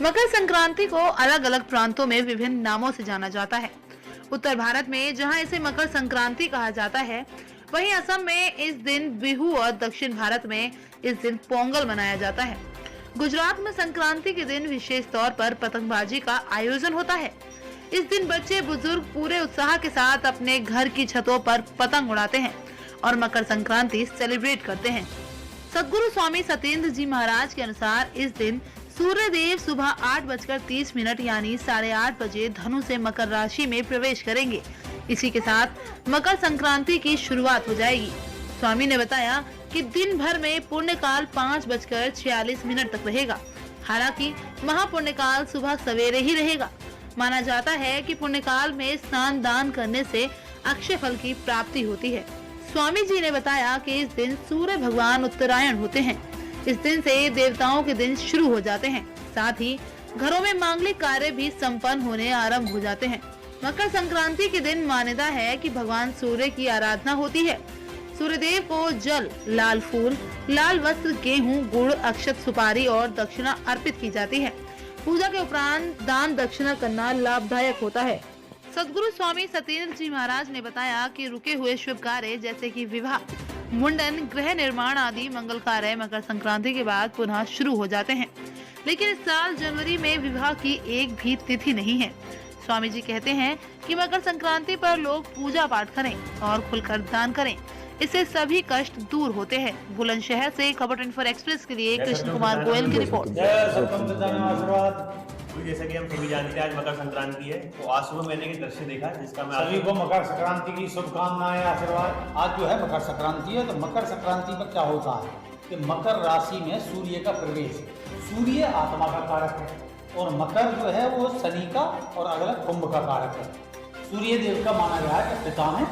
मकर संक्रांति को अलग अलग प्रांतों में विभिन्न नामों से जाना जाता है। उत्तर भारत में जहां इसे मकर संक्रांति कहा जाता है, वहीं असम में इस दिन बिहू और दक्षिण भारत में इस दिन पोंगल मनाया जाता है। गुजरात में संक्रांति के दिन विशेष तौर पर पतंगबाजी का आयोजन होता है। इस दिन बच्चे बुजुर्ग पूरे उत्साह के साथ अपने घर की छतों पर पतंग उड़ाते हैं और मकर संक्रांति सेलिब्रेट करते हैं। सद्गुरु स्वामी सत्येंद्र जी महाराज के अनुसार इस दिन सूर्य देव सुबह 8:30 यानी 8:30 बजे धनु से मकर राशि में प्रवेश करेंगे। इसी के साथ मकर संक्रांति की शुरुआत हो जाएगी। स्वामी ने बताया कि दिन भर में पुण्यकाल 5:46 तक रहेगा। हालांकि महापुण्यकाल सुबह सवेरे ही रहेगा। माना जाता है कि पुण्यकाल में स्नान दान करने से अक्षय फल की प्राप्ति होती है। स्वामी जी ने बताया कि इस दिन सूर्य भगवान उत्तरायण होते हैं। इस दिन से देवताओं के दिन शुरू हो जाते हैं। साथ ही घरों में मांगलिक कार्य भी संपन्न होने आरंभ हो जाते हैं। मकर संक्रांति के दिन मान्यता है कि भगवान सूर्य की आराधना होती है। सूर्यदेव को जल, लाल फूल, लाल वस्त्र, गेहूं, गुड़, अक्षत, सुपारी और दक्षिणा अर्पित की जाती है। पूजा के उपरांत दान दक्षिणा करना लाभदायक होता है। सद्गुरु स्वामी सत्येंद्र जी महाराज ने बताया कि रुके हुए शुभ कार्य जैसे कि विवाह, मुंडन, गृह निर्माण आदि मंगल कार्य मकर संक्रांति के बाद पुनः शुरू हो जाते हैं। लेकिन इस साल जनवरी में विवाह की एक भी तिथि नहीं है। स्वामी जी कहते हैं कि मकर संक्रांति पर लोग पूजा पाठ करें और खुलकर दान करें। इससे सभी कष्ट दूर होते हैं। बुलंदशहर से खबर 24 एक्सप्रेस के लिए कृष्ण कुमार गोयल की रिपोर्ट। जैसा कि हम सभी जानते हैं आज मकर संक्रांति है, तो आज सुबह मैंने एक दृश्य देखा जिसका मैं सभी को मकर संक्रांति की शुभकामनाएं, आशीर्वाद। आज जो है मकर संक्रांति है, तो मकर संक्रांति पर क्या होता है कि मकर राशि में सूर्य का प्रवेश। सूर्य आत्मा का कारक है और मकर जो है वो शनि का और अगला कुंभ का कारक है। सूर्य देव का माना गया है कि पिता है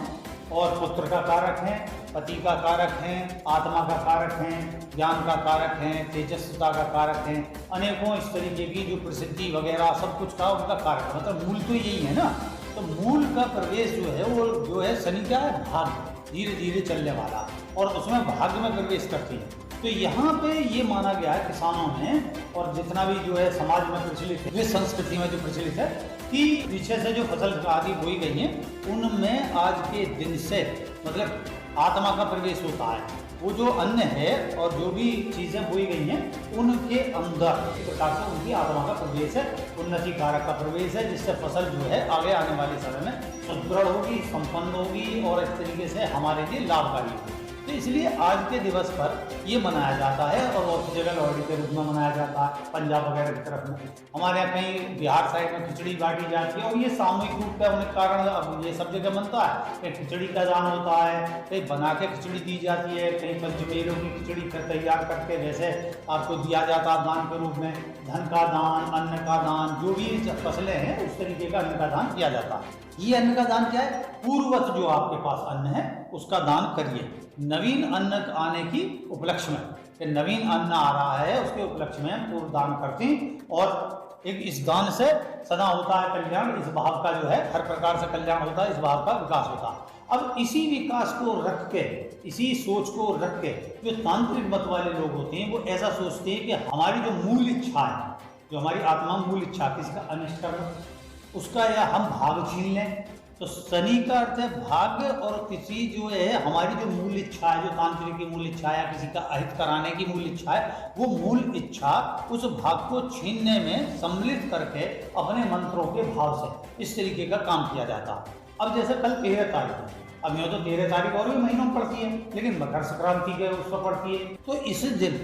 और पुत्र का कारक है, पति का कारक है, आत्मा का कारक है, ज्ञान का कारक है, तेजस्विता का कारक है, अनेकों इस तरीके की जो प्रसिद्धि वगैरह सब कुछ का उनका कारक है। मतलब मूल तो यही है ना। तो मूल का प्रवेश जो है वो जो है शनि का भाग, धीरे धीरे चलने वाला, और उसमें भाग्य में प्रवेश करती है। तो यहाँ पे ये माना गया है किसानों में और जितना भी जो है समाज में प्रचलित है, विश्व संस्कृति में जो प्रचलित है कि पीछे से जो फसल आदि बोई गई है उनमें आज के दिन से मतलब आत्मा का प्रवेश होता है। वो जो अन्न है और जो भी चीजें बोई गई हैं उनके अंदर इस प्रकार से उनकी आत्मा का प्रवेश है, उन्नति कारक का प्रवेश है, जिससे फसल जो है आगे आने वाले समय में सुदृढ़ होगी, संपन्न होगी और इस तरीके से हमारे लिए लाभकारी होगी। तो इसलिए आज के दिवस पर ये मनाया जाता है और बहुत जगह लोहड़ी के रूप में मनाया जाता है। पंजाब वगैरह की तरफ में, हमारे यहाँ कहीं बिहार साइड में खिचड़ी बांटी जाती है और ये सामूहिक रूप का होने के कारण अब ये सब जगह बनता है कि खिचड़ी का दान होता है, कहीं बना के खिचड़ी दी जाती है, कहीं पंचमेलों की खिचड़ी फिर तैयार करके वैसे आपको दिया जाता है दान के रूप में। धन का दान, अन्न का दान, जो भी फसलें हैं उस तरीके का अन्न का दान किया जाता है। ये अन्न का दान क्या है? पूर्ववत जो आपके पास अन्न है उसका दान करिए। नवीन अन्न आने की उपलक्ष्य में कि नवीन अन्न आ रहा है उसके उपलक्ष्य में पूर्व दान करती और एक इस दान से सदा होता है कल्याण। इस भाव का जो है हर प्रकार से कल्याण होता है, इस भाव का विकास होता है। अब इसी विकास को रख के, इसी सोच को रख के जो तांत्रिक मत वाले लोग होते हैं वो ऐसा सोचते हैं कि हमारी जो मूल इच्छा है, जो हमारी आत्मा मूल इच्छा किसी का अनिष्ट करना उसका या हम भाग छीन लें। तो शनि का अर्थ है भाग्य और किसी जो है हमारी जो मूल इच्छा है, जो तांत्रिक की मूल इच्छा है या किसी का अहित कराने की मूल इच्छा है, वो मूल इच्छा उस भाग को छीनने में सम्मिलित करके अपने मंत्रों के भाव से इस तरीके का काम किया जाता है। अब जैसे कल 13 तारीख है, अब यूँ तो 13 तारीख और भी महीनों में पड़ती है लेकिन मकर संक्रांति के उस पर पड़ती है। तो इस दिन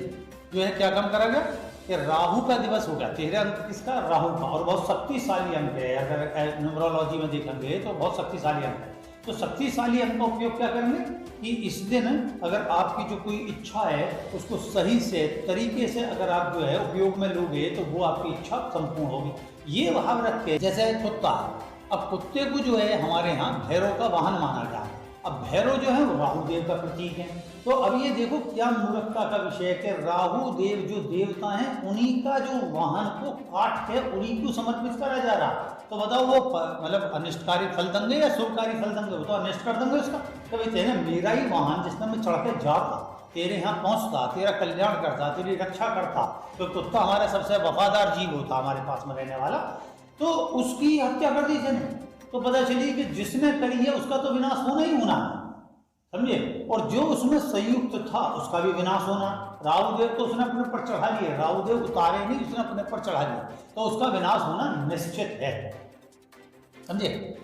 जो है क्या काम करा गया कि राहु का दिवस हो गया। 13 अंक किसका? राहु का, और बहुत शक्तिशाली अंक है। अगर न्यूमरोलॉजी में देखेंगे तो बहुत शक्तिशाली अंक है। तो शक्तिशाली अंक का उपयोग क्या करेंगे कि इस दिन अगर आपकी जो कोई इच्छा है उसको सही से तरीके से अगर आप जो है उपयोग में लोगे तो वो आपकी इच्छा संपूर्ण होगी। ये भाव रख के, जैसे कुत्ता, अब कुत्ते को जो है हमारे यहाँ भैरव का वाहन माना गया है। अब भैरव जो है वो राहु देव का प्रतीक है। तो अब ये देखो क्या मूर्खता का विषय है कि राहु देव जो देवता हैं उन्हीं का जो वाहन को काट के उन्हीं को समर्पित करा जा रहा। तो बताओ वो मतलब अनिष्टकारी फल देंगे या शुभकारी फल देंगे? वो तो अनिष्ट कर देंगे उसका। तो कहते हैं ना मेरा ही वाहन जिसमें मैं चढ़ के जाता तेरे यहाँ पहुँचता, तेरा कल्याण करता, तेरी रक्षा करता, तो कुत्ता हमारा सबसे वफादार जीव होता हमारे पास में रहने वाला, तो उसकी हत्या कर दी इसने। तो पता चली कि जिसने करी है उसका तो विनाश होना ही होना है, समझे। और जो उसमें संयुक्त था उसका भी विनाश होना। राहुदेव तो उसने अपने पर चढ़ा लिया, राहुदेव उतारे नहीं, उसने अपने पर चढ़ा लिया, तो उसका विनाश होना निश्चित है, समझे।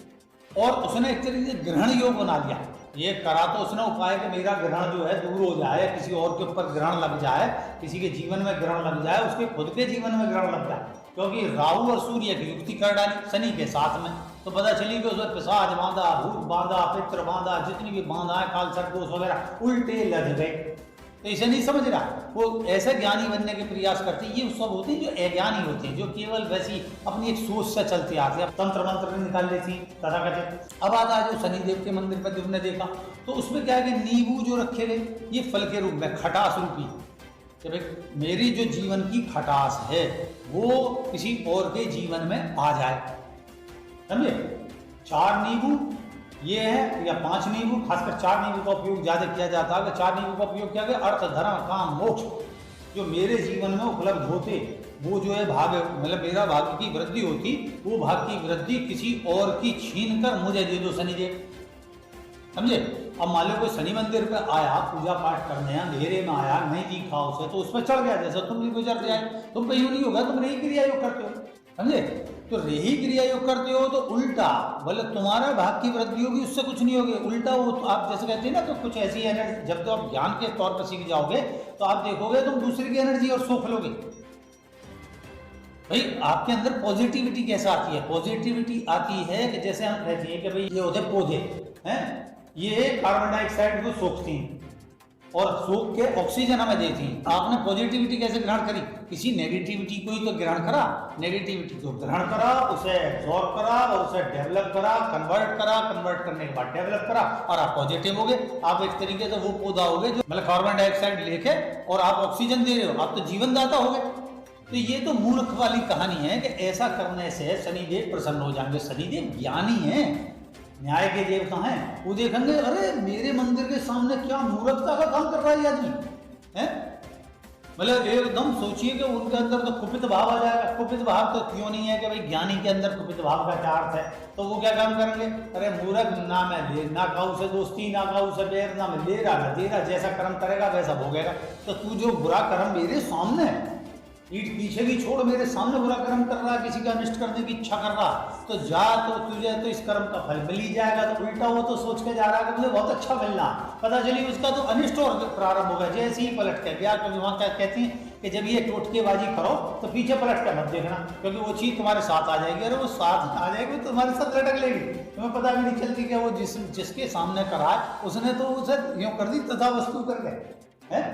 और उसने एक तरीके से ग्रहण योग बना लिया। ये करा तो उसने उपाय कि मेरा ग्रहण जो है दूर हो जाए, किसी और के ऊपर ग्रहण लग जाए, किसी के जीवन में ग्रहण लग जाए, उसके खुद के जीवन में ग्रहण लग जाए, क्योंकि राहु और सूर्य की युक्ति कर डाली शनि के साथ में। तो पता चली कि उसमें पिशाच बांधा, भूत बांधा, पितृ बांधा, जितनी भी बांधा है, काल सर्प वगैरह उल्टे लग गए। तो इसे नहीं समझ रहा, वो ऐसे ज्ञानी बनने के प्रयास करते हैं। ये सब होते हैं जो अज्ञानी होते हैं, जो केवल वैसी अपनी एक सोच से चलते आते हैं, तंत्र मंत्र निकाल लेती तथाकथित। अब आता है जो शनिदेव के मंदिर पर तुमने देखा, तो उसमें क्या है कि नींबू जो रखे गए, ये फल के रूप में खटास रूपी, कि भाई मेरी जो जीवन की खटास है वो किसी और के जीवन में आ जाए, समझे। 4 नींबू ये है, या 5 नींबू, खासकर 4 नींबू का उपयोग ज्यादा किया जाता है। 4 नींबू का उपयोग किया गया अर्थ, धर्म, काम, मोक्ष जो मेरे जीवन में उपलब्ध होते, वो जो है भाग, मतलब मेरा भाग्य की वृद्धि होती, वो भाग्य की वृद्धि किसी और की छीन कर मुझे दे दो शनिदेव, समझे। अब मान लो कोई शनि मंदिर पे आया, पूजा पाठ करने, अंधेरे में आया, नहीं दिखा उसे, तो उसमें चढ़ गया, जैसा तुम भी गुजर जाए, तुम पे यूं नहीं होगा, तुम रही क्रिया योग करते हो, समझे। तो रही क्रिया योग करते हो तो उल्टा बोले तुम्हारा भाग की वृद्धि होगी, उससे कुछ नहीं होगी, उल्टा वो तो आप जैसे कहते हैं ना, तो कुछ ऐसी एनर्जी, जब तो आप ज्ञान के तौर पर सीख जाओगे तो आप देखोगे तुम दूसरे की एनर्जी और सोख लोगे। भाई आपके अंदर पॉजिटिविटी कैसे आती है? पॉजिटिविटी आती है कि जैसे हम कहते हैं कि भाई ये होते पौधे हैं, ये कार्बन डाइऑक्साइड को सोखती हैं और सोख के ऑक्सीजन हमें देती हैं। आपने पॉजिटिविटी कैसे ग्रहण करी? किसी नेगेटिविटी को ही तो ग्रहण करा, नेगेटिविटी को ग्रहण करा, उसे एब्जॉर्ब करा और उसे डेवलप करा, कन्वर्ट करने के बाद डेवलप करा और आप पॉजिटिव हो गए। आप एक तरीके से वो पौधा हो गए जो मतलब कार्बन डाइऑक्साइड लेके और आप ऑक्सीजन दे रहे हो, आप तो जीवनदाता हो गए। तो ये तो मूर्ख वाली कहानी है कि ऐसा करने से शनिदेव प्रसन्न हो जाएंगे। शनिदेव ज्ञानी है, न्याय के देवता हैं, वो देखेंगे अरे मेरे मंदिर के सामने क्या मूर्खता का काम कर रहा है आदमी है। मतलब एकदम सोचिए कि उनके अंदर तो कुपित भाव आ जाएगा। कुपित भाव तो क्यों नहीं है कि भाई ज्ञानी के अंदर कुपित भाव का क्या अर्थ है? तो वो क्या काम करेंगे, अरे मूर्ख, ना मैं ले ना खाऊ से दोस्ती, ना खाऊ से बैर, ना मैं ले रहा ना दे रहा, जैसा कर्म करेगा वैसा भोगेगा। तो तू जो बुरा कर्म मेरे सामने है, पीठ पीछे भी छोड़, मेरे सामने बुरा कर्म कर रहा है, किसी का अनिष्ट करने की इच्छा कर रहा, तो जा, तो तुझे तो इस कर्म का फल मिल ही जाएगा। तो उल्टा वो तो सोच के जा रहा है कि मुझे बहुत अच्छा मिलना, पता चली उसका तो अनिष्ट और प्रारंभ होगा। जैसे ही पलट के गया, क्योंकि वहाँ क्या कहती है कि जब ये टोटकेबाजी करो तो पीछे पलट कर मत देखना, क्योंकि वो चीज तुम्हारे साथ आ जाएगी। अरे वो साथ आ जाएगी, तुम्हारे साथ लटक लेगी, तुम्हें पता भी नहीं चलती कि वो जिसके सामने करा उसने तो उसे यूँ कर दी, तथा वस्तु कर गए है।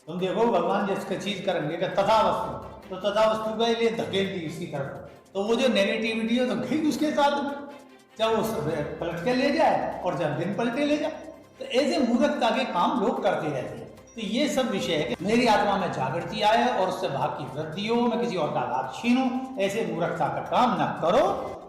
तुम देखो भगवान जिसका चीज करेंगे कि तथा वस्तु, तो तथा वस्तु के लिए धकेल दी उसकी तरफ, तो वो जो नेगेटिविटी है तो गई उसके साथ में, चाहे वो पलट के ले जाए और जब दिन पलटे ले जाए। तो ऐसे मूर्खता के काम लोग करते रहते हैं। तो ये सब विषय है कि मेरी आत्मा में जागृति आए और उससे भाग की वृद्धि हो, मैं किसी और का भाग छीनूं, ऐसे मूर्खता का काम ना करो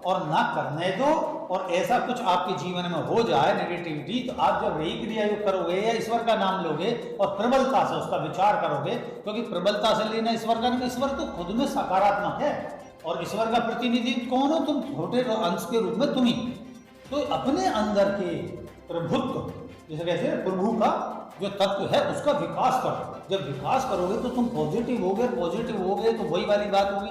और ना करने दो। और ऐसा कुछ आपके जीवन में हो जाए नेगेटिविटी, तो आप जब रही क्रिया योग करोगे या ईश्वर का नाम लोगे और प्रबलता से उसका विचार करोगे, क्योंकि प्रबलता से लेना ईश्वर का नहीं, ईश्वर तो खुद में सकारात्मक है और ईश्वर का प्रतिनिधित्व कौन हो? तुम छोटे अंश के रूप में तुम ही। तो अपने अंदर के प्रभुत्व, जैसे कहते हैं प्रभु का जो तत्व है उसका विकास करो। जब विकास करोगे तो तुम पॉजिटिव होगे तो वही वाली बात होगी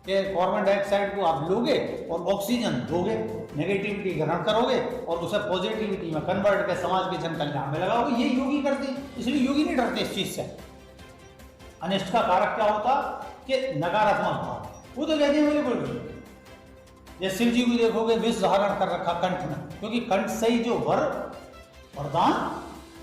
कि कार्बन डाइऑक्साइड को आप लोगे और ऑक्सीजन दोगे, नेगेटिविटी ग्रहण करोगे और उसे पॉजिटिविटी में कन्वर्ट कर समाज के जन कल्याण में लगाओगे। ये योगी करते हैं, इसलिए योगी नहीं डरते इस चीज से। अनिष्ट का कारक क्या होता कि नकारात्मक भाव, वो तो कहते हैं बिल्कुल। जैसे शिव जी को देखोगे विष धारण कर रखा कंठ में, क्योंकि कंठ से ही जो वरदान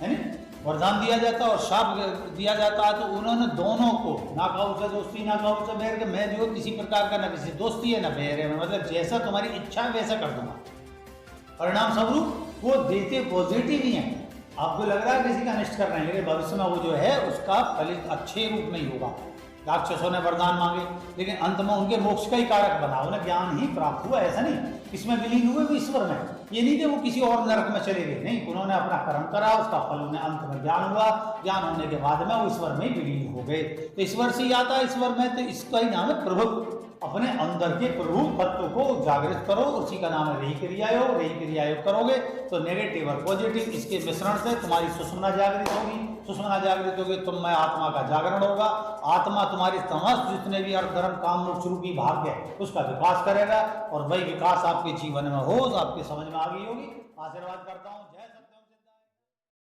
है ना, वरदान दिया जाता और शाप दिया जाता है। तो उन्होंने दोनों को, ना खाऊ से दोस्ती ना खाऊ से बैर, के मैं जो किसी प्रकार का ना किसी दोस्ती है ना बैर है, मतलब जैसा तुम्हारी इच्छा है वैसा कर दूंगा। परिणाम स्वरूप वो देते पॉजिटिव ही है। आपको लग रहा है किसी का अनिष्ट कर रहे हैं, लेकिन भविष्य में वो जो है उसका फलित अच्छे रूप में ही होगा। राक्षसों ने वरदान मांगे लेकिन अंत में उनके मोक्ष का ही कारक बना, उन्हें ज्ञान ही प्राप्त हुआ, ऐसा नहीं इसमें विलीन हुए भी ईश्वर में। ये नहीं थे वो किसी और नरक में चले गए, नहीं, उन्होंने अपना कर्म करा, उसका फल उन्हें अंत में ज्ञान हुआ, ज्ञान होने के बाद में वो ईश्वर में विलीन हो गए। तो ईश्वर से ही आता है ईश्वर में, तो इसका ही नाम है प्रभु। अपने अंदर के प्रभु तत्व को जागृत करो, उसी का नाम है रही क्रिया योग। रही क्रिया योग करोगे तो नेगेटिव और पॉजिटिव इसके मिश्रण से तुम्हारी सुषुम्ना जागृत होगी, सुषुम्ना जागृत होगी तुम में आत्मा का जागरण होगा, आत्मा तुम्हारी समस्त जितने भी अर्थ धर्म काम मोक्ष रूपी भाग्य है उसका विकास करेगा, और वही विकास आपके जीवन में हो तो आपके समझ में आ गई होगी। आशीर्वाद करता हूँ। जय